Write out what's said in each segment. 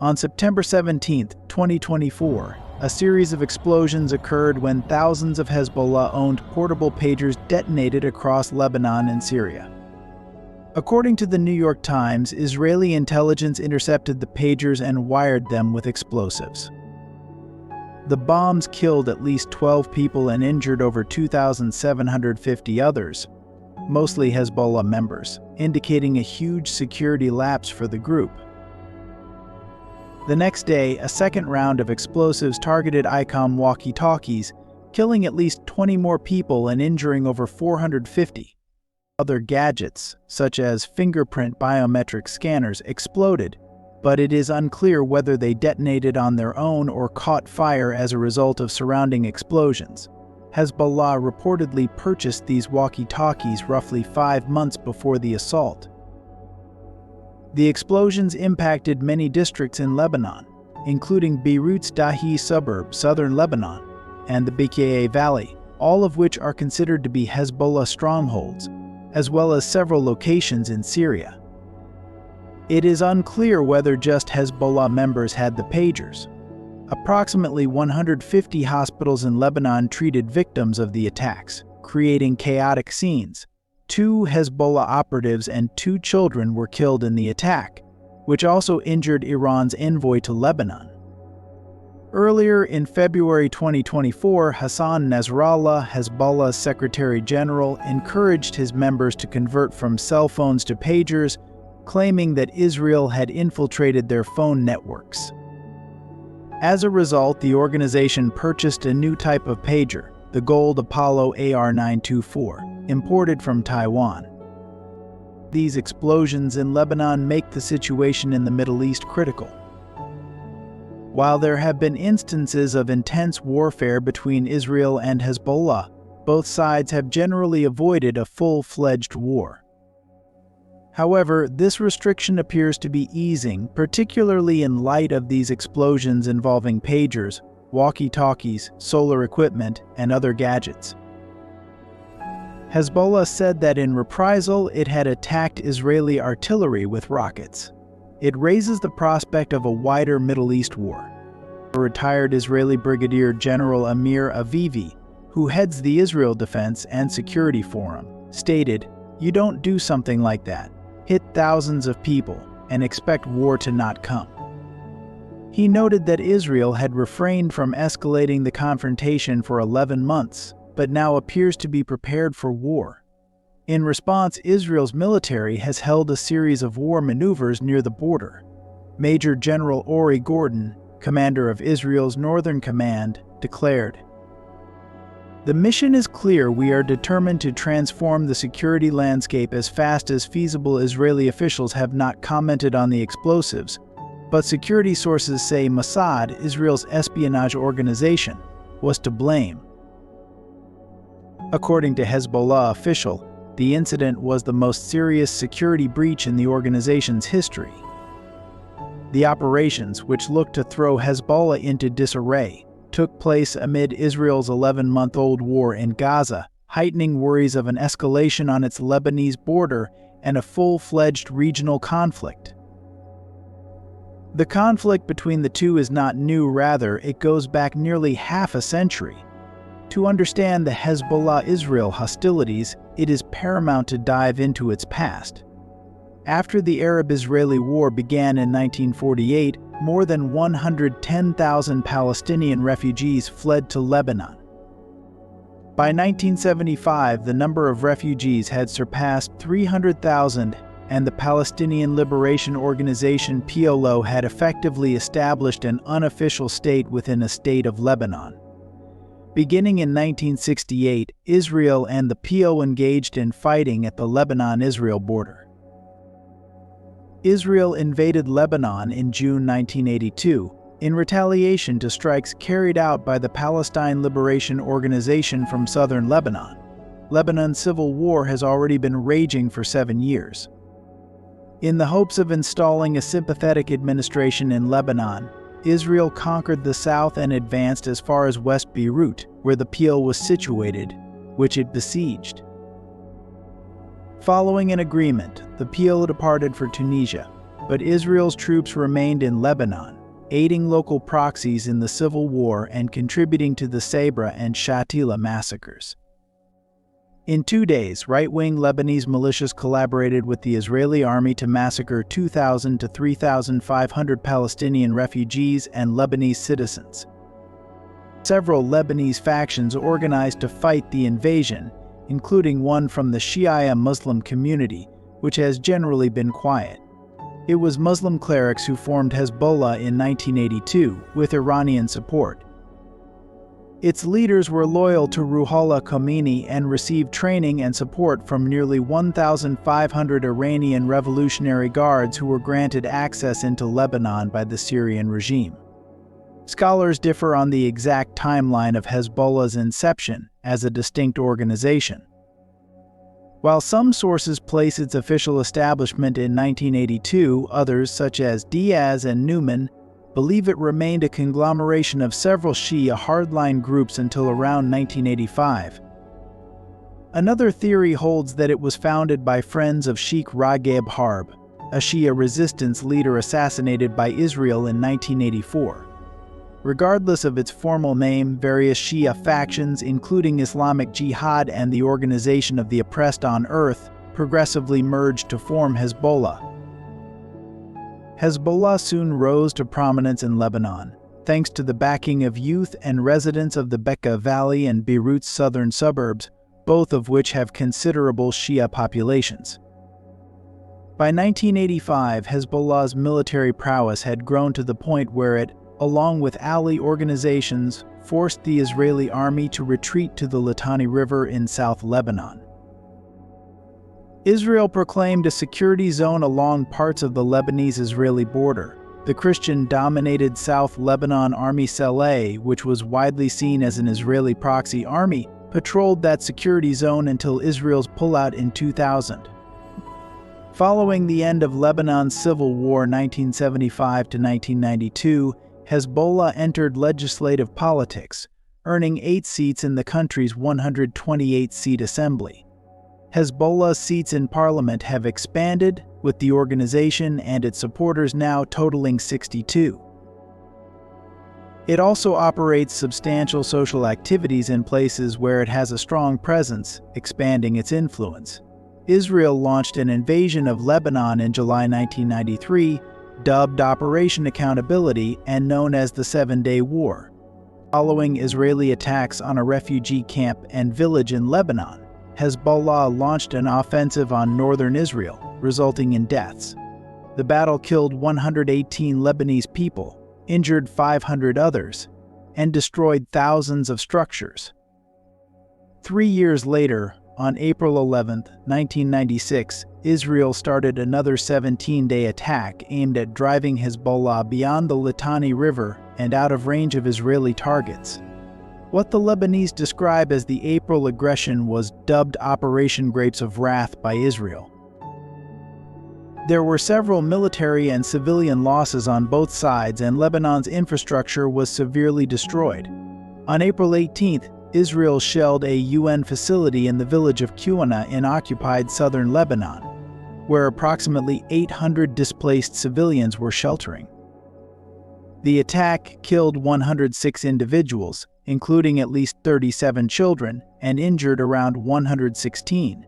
On September 17, 2024, a series of explosions occurred when thousands of Hezbollah-owned portable pagers detonated across Lebanon and Syria. According to the New York Times, Israeli intelligence intercepted the pagers and wired them with explosives. The bombs killed at least 12 people and injured over 2,750 others, mostly Hezbollah members, indicating a huge security lapse for the group. The next day, a second round of explosives targeted ICOM walkie-talkies, killing at least 20 more people and injuring over 450. Other gadgets, such as fingerprint biometric scanners, exploded, but it is unclear whether they detonated on their own or caught fire as a result of surrounding explosions. Hezbollah reportedly purchased these walkie-talkies roughly 5 months before the assault. The explosions impacted many districts in Lebanon, including Beirut's Dahi suburb, southern Lebanon, and the Bekaa Valley, all of which are considered to be Hezbollah strongholds, as well as several locations in Syria. It is unclear whether just Hezbollah members had the pagers. Approximately 150 hospitals in Lebanon treated victims of the attacks, creating chaotic scenes. 2 Hezbollah operatives and 2 children were killed in the attack, which also injured Iran's envoy to Lebanon. Earlier in February 2024, Hassan Nasrallah, Hezbollah's Secretary General, encouraged his members to convert from cell phones to pagers, claiming that Israel had infiltrated their phone networks. As a result, the organization purchased a new type of pager, the Gold Apollo AR-924, imported from Taiwan. These explosions in Lebanon make the situation in the Middle East critical. While there have been instances of intense warfare between Israel and Hezbollah, both sides have generally avoided a full-fledged war. However, this restriction appears to be easing, particularly in light of these explosions involving pagers, walkie-talkies, solar equipment, and other gadgets. Hezbollah said that in reprisal it had attacked Israeli artillery with rockets. It raises the prospect of a wider Middle East war. Retired Israeli Brigadier General Amir Avivi, who heads the Israel Defense and Security Forum, stated, "You don't do something like that, hit thousands of people, and expect war to not come." He noted that Israel had refrained from escalating the confrontation for 11 months, but now appears to be prepared for war. In response, Israel's military has held a series of war maneuvers near the border. Major General Ori Gordon, commander of Israel's Northern Command, declared, "The mission is clear. We are determined to transform the security landscape as fast as feasible." Israeli officials have not commented on the explosives, but security sources say Mossad, Israel's espionage organization, was to blame. According to Hezbollah official, the incident was the most serious security breach in the organization's history. The operations, which looked to throw Hezbollah into disarray, took place amid Israel's 11-month-old war in Gaza, heightening worries of an escalation on its Lebanese border and a full-fledged regional conflict. The conflict between the two is not new, rather, it goes back nearly half a century. To understand the Hezbollah-Israel hostilities, it is paramount to dive into its past. After the Arab-Israeli War began in 1948, more than 110,000 Palestinian refugees fled to Lebanon. By 1975, the number of refugees had surpassed 300,000, and the Palestinian Liberation Organization PLO had effectively established an unofficial state within a state of Lebanon. Beginning in 1968, Israel and the PLO engaged in fighting at the Lebanon-Israel border. Israel invaded Lebanon in June 1982 in retaliation to strikes carried out by the Palestine Liberation Organization from southern Lebanon. Lebanon's civil war has already been raging for 7 years. In the hopes of installing a sympathetic administration in Lebanon, Israel conquered the south and advanced as far as West Beirut, where the PLO was situated, which it besieged. Following an agreement, the PLO departed for Tunisia, but Israel's troops remained in Lebanon, aiding local proxies in the civil war and contributing to the Sabra and Shatila massacres. In 2 days, right-wing Lebanese militias collaborated with the Israeli army to massacre 2,000 to 3,500 Palestinian refugees and Lebanese citizens. Several Lebanese factions organized to fight the invasion, including one from the Shia Muslim community, which has generally been quiet. It was Muslim clerics who formed Hezbollah in 1982, with Iranian support. Its leaders were loyal to Ruhollah Khomeini and received training and support from nearly 1,500 Iranian Revolutionary Guards who were granted access into Lebanon by the Syrian regime. Scholars differ on the exact timeline of Hezbollah's inception as a distinct organization. While some sources place its official establishment in 1982, others, such as Diaz and Newman, believe it remained a conglomeration of several Shia hardline groups until around 1985. Another theory holds that it was founded by friends of Sheikh Ragheb Harb, a Shia resistance leader assassinated by Israel in 1984. Regardless of its formal name, various Shia factions, including Islamic Jihad and the Organization of the Oppressed on Earth, progressively merged to form Hezbollah. Hezbollah soon rose to prominence in Lebanon, thanks to the backing of youth and residents of the Bekaa Valley and Beirut's southern suburbs, both of which have considerable Shia populations. By 1985, Hezbollah's military prowess had grown to the point where it, along with ally organizations, forced the Israeli army to retreat to the Litani River in South Lebanon. Israel proclaimed a security zone along parts of the Lebanese-Israeli border. The Christian-dominated South Lebanon Army Cell A, which was widely seen as an Israeli proxy army, patrolled that security zone until Israel's pullout in 2000. Following the end of Lebanon's civil war 1975 to 1992, Hezbollah entered legislative politics, earning 8 seats in the country's 128-seat assembly. Hezbollah's seats in parliament have expanded, with the organization and its supporters now totaling 62. It also operates substantial social activities in places where it has a strong presence, expanding its influence. Israel launched an invasion of Lebanon in July 1993, dubbed Operation Accountability and known as the 7-Day War. Following Israeli attacks on a refugee camp and village in Lebanon, Hezbollah launched an offensive on northern Israel, resulting in deaths. The battle killed 118 Lebanese people, injured 500 others, and destroyed thousands of structures. 3 years later, on April 11, 1996, Israel started another 17-day attack aimed at driving Hezbollah beyond the Litani River and out of range of Israeli targets. What the Lebanese describe as the April aggression was dubbed Operation Grapes of Wrath by Israel. There were several military and civilian losses on both sides, and Lebanon's infrastructure was severely destroyed. On April 18th, Israel shelled a UN facility in the village of Qana in occupied southern Lebanon, where approximately 800 displaced civilians were sheltering. The attack killed 106 individuals, including at least 37 children, and injured around 116.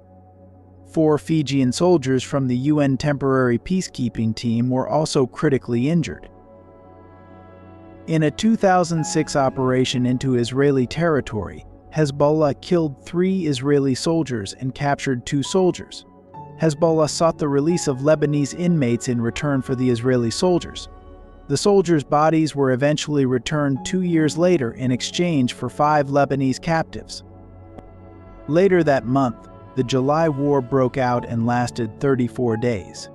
4 Fijian soldiers from the UN temporary peacekeeping team were also critically injured. In a 2006 operation into Israeli territory, Hezbollah killed 3 Israeli soldiers and captured 2 soldiers. Hezbollah sought the release of Lebanese inmates in return for the Israeli soldiers. The soldiers' bodies were eventually returned 2 years later in exchange for 5 Lebanese captives. Later that month, the July War broke out and lasted 34 days.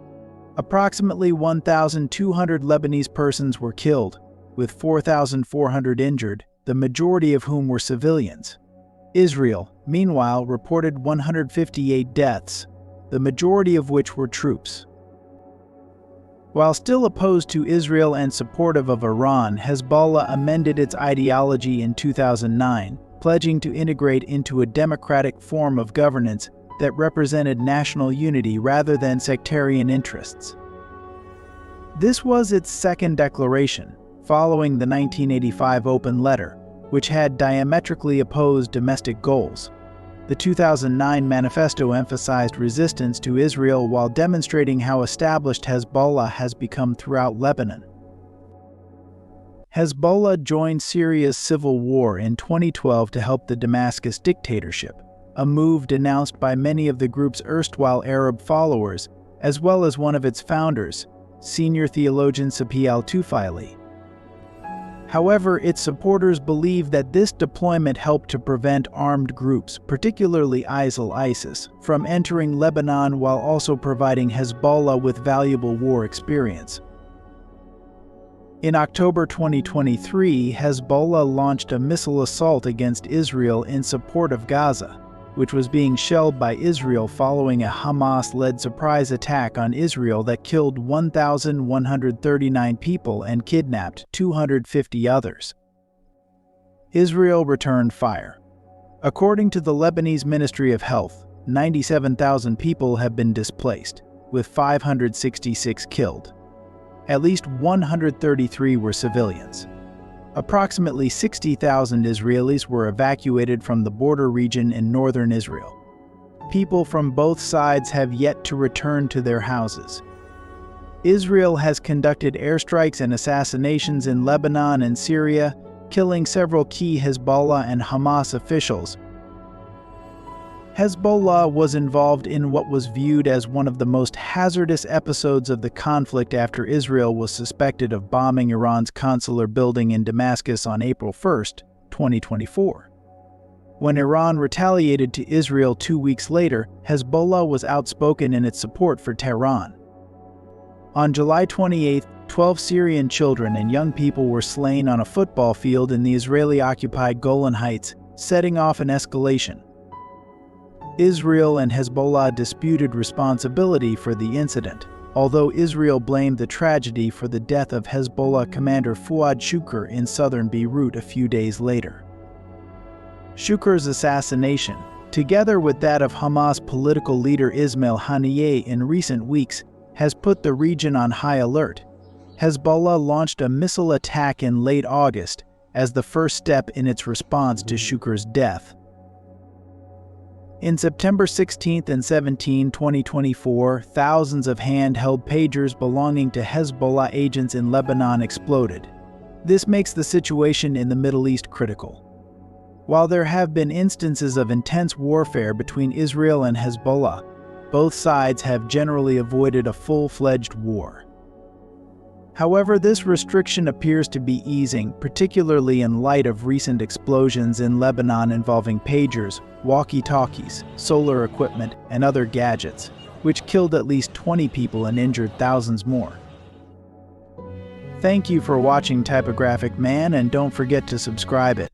Approximately 1,200 Lebanese persons were killed, with 4,400 injured, the majority of whom were civilians. Israel, meanwhile, reported 158 deaths, the majority of which were troops. While still opposed to Israel and supportive of Iran, Hezbollah amended its ideology in 2009, pledging to integrate into a democratic form of governance that represented national unity rather than sectarian interests. This was its second declaration, following the 1985 Open Letter, which had diametrically opposed domestic goals. The 2009 manifesto emphasized resistance to Israel while demonstrating how established Hezbollah has become throughout Lebanon. Hezbollah joined Syria's civil war in 2012 to help the Damascus dictatorship, a move denounced by many of the group's erstwhile Arab followers, as well as one of its founders, senior theologian Safi al-Tufaili. However, its supporters believe that this deployment helped to prevent armed groups, particularly ISIS, from entering Lebanon while also providing Hezbollah with valuable war experience. In October 2023, Hezbollah launched a missile assault against Israel in support of Gaza, which was being shelled by Israel following a Hamas-led surprise attack on Israel that killed 1,139 people and kidnapped 250 others. Israel returned fire. According to the Lebanese Ministry of Health, 97,000 people have been displaced, with 566 killed. At least 133 were civilians. Approximately 60,000 Israelis were evacuated from the border region in northern Israel. People from both sides have yet to return to their houses. Israel has conducted airstrikes and assassinations in Lebanon and Syria, killing several key Hezbollah and Hamas officials. Hezbollah was involved in what was viewed as one of the most hazardous episodes of the conflict after Israel was suspected of bombing Iran's consular building in Damascus on April 1, 2024. When Iran retaliated to Israel 2 weeks later, Hezbollah was outspoken in its support for Tehran. On July 28, 12 Syrian children and young people were slain on a football field in the Israeli-occupied Golan Heights, setting off an escalation. Israel and Hezbollah disputed responsibility for the incident, although Israel blamed the tragedy for the death of Hezbollah commander Fuad Shukr in southern Beirut a few days later. Shukr's assassination, together with that of Hamas political leader Ismail Haniyeh in recent weeks, has put the region on high alert. Hezbollah launched a missile attack in late August as the first step in its response to Shukr's death. In September 16 and 17, 2024, thousands of handheld pagers belonging to Hezbollah agents in Lebanon exploded. This makes the situation in the Middle East critical. While there have been instances of intense warfare between Israel and Hezbollah, both sides have generally avoided a full-fledged war. However, this restriction appears to be easing, particularly in light of recent explosions in Lebanon involving pagers, walkie-talkies, solar equipment, and other gadgets, which killed at least 20 people and injured thousands more. Thank you for watching Typographic Man, and don't forget to subscribe it.